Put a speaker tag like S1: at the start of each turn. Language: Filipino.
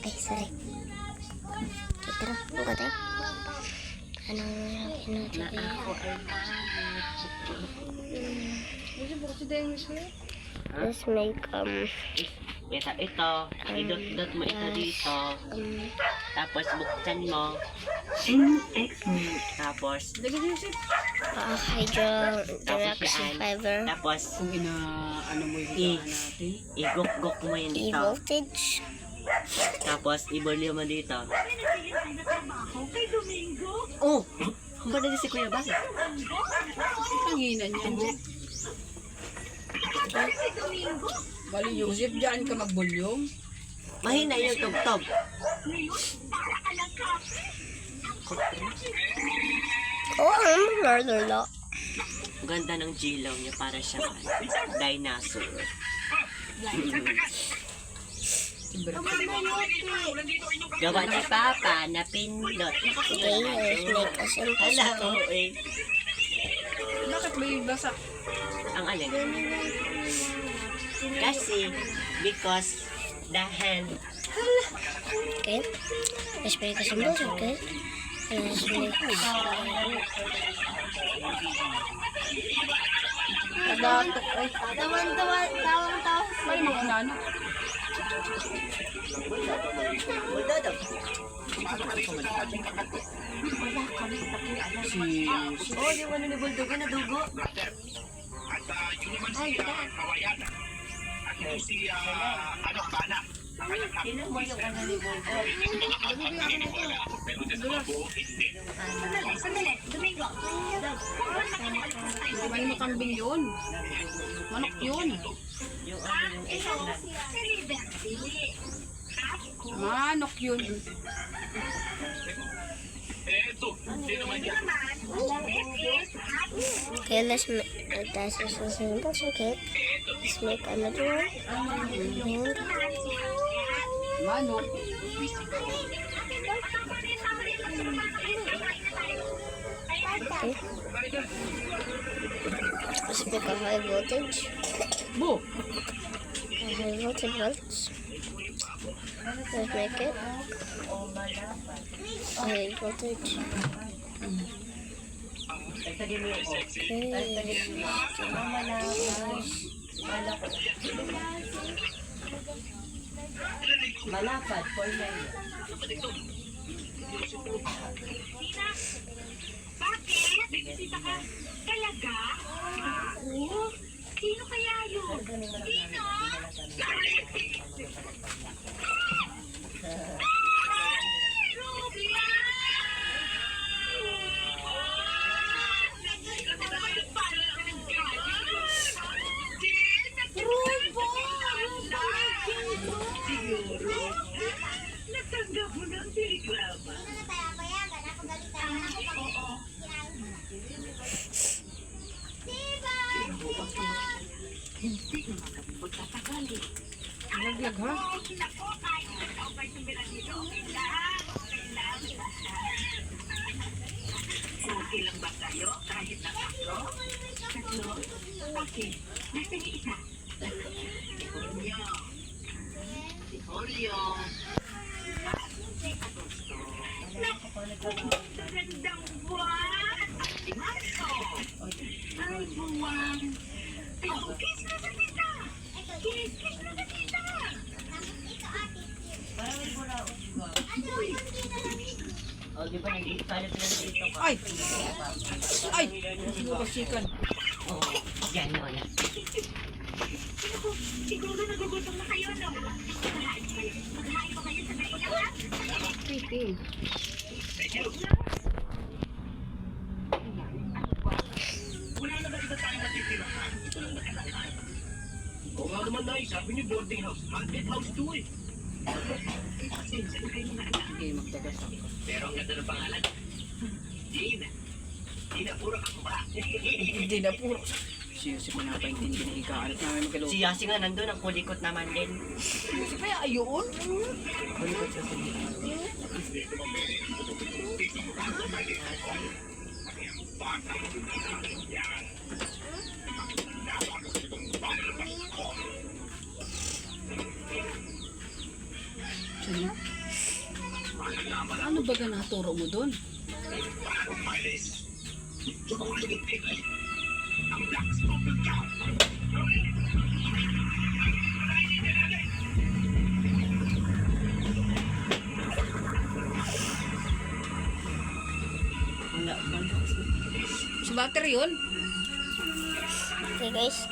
S1: Ay, sorry. Tara, buka tayo. Anong
S2: Na ako ay
S1: let's make,
S2: ito. Idot-dot mo ito dito. Tapos buksan mo. Tapos
S1: hydro reaction fiber.
S2: Tapos
S3: Kung ano mo yung higaan natin.
S2: igok-gok mo yun dito.
S1: E-voltage.
S2: Tapos ibolyo mo dito. Oh! Ang ba na si Kuya Bas?
S3: Ang hina niyan. Bali, Yusuf, dyan ka magbulyong.
S2: Mahina yung tugtog.
S1: Lolo.
S2: Ganda ng jilaw niya para siyang dinosaur. Gawa ni Papa na pindot.
S1: Okay, let's make a simple
S2: Hala,
S1: circle.
S2: oo eh.
S3: Bakit may basa?
S2: Ang alin? Kasi, because the hand.
S1: Okay, let's make a simple circle. Let's make
S3: Nagatok ay.
S1: Tawang-tawang.
S3: May mga nana. Si
S2: Oh, yung ano ni Bulldog na dugo. Sino mo yung ano ni Bulldog?
S3: Di ba yung kambing yun? Manok yun.
S2: Yung ano yung eggplant.
S3: Manok yun.
S1: Okay, let's make that's just a simple circuit. Let's make another one. And
S3: Manok.
S1: okay. Let's make a high voltage.
S3: Bo.
S1: A high voltage volts. Let's make it high voltage.
S2: Tagtagin mo yung off.
S1: Okay.
S2: Mama na. Malapad, for na yun.
S4: Talaga? Oo. Sino kaya yun? Sino? Natanggap mo ng telegrama. Hindi naman kami magtatagali.
S3: Naglag ha?
S4: Naku, kahit nagkaupay sa Miranilo. Lahat. Okay lang ba tayo kahit na tatlo? Tatlo? Okay. Nasa ni isa? Julio. Si Julio. Naku, magandang buwan. Si Marco. Ay, buwan. Oh, kiss na sa tita. Kiss na sa tita.
S2: O, di ba nandito tayo dito ka?
S3: Ay! Ay! Hindi mo pasikan.
S2: Oo, yan yun.
S4: Siguro nagugutom na kayo, no? Maghahain pa kayo sa kailangan?
S3: Pipi.
S5: Oo nga naman na, sabi niyo boarding house, haunted house to eh.
S3: Sige, magtagas ako.
S5: Pero ang ganda ng pangalan, Gina. Gina, puro ka ba?
S3: Hindi na puro. Si Yusuf na napaintindi na ikaanap namin magkalo.
S2: Si Yasi nga nandun, ang kulikot naman din.
S3: Yusuf kaya ayun?
S2: Kulikot sa sige.
S3: Sino? Ano ba ka naturo mo doon?
S2: Wala ba?
S3: Sa battery yun?
S1: Okay guys,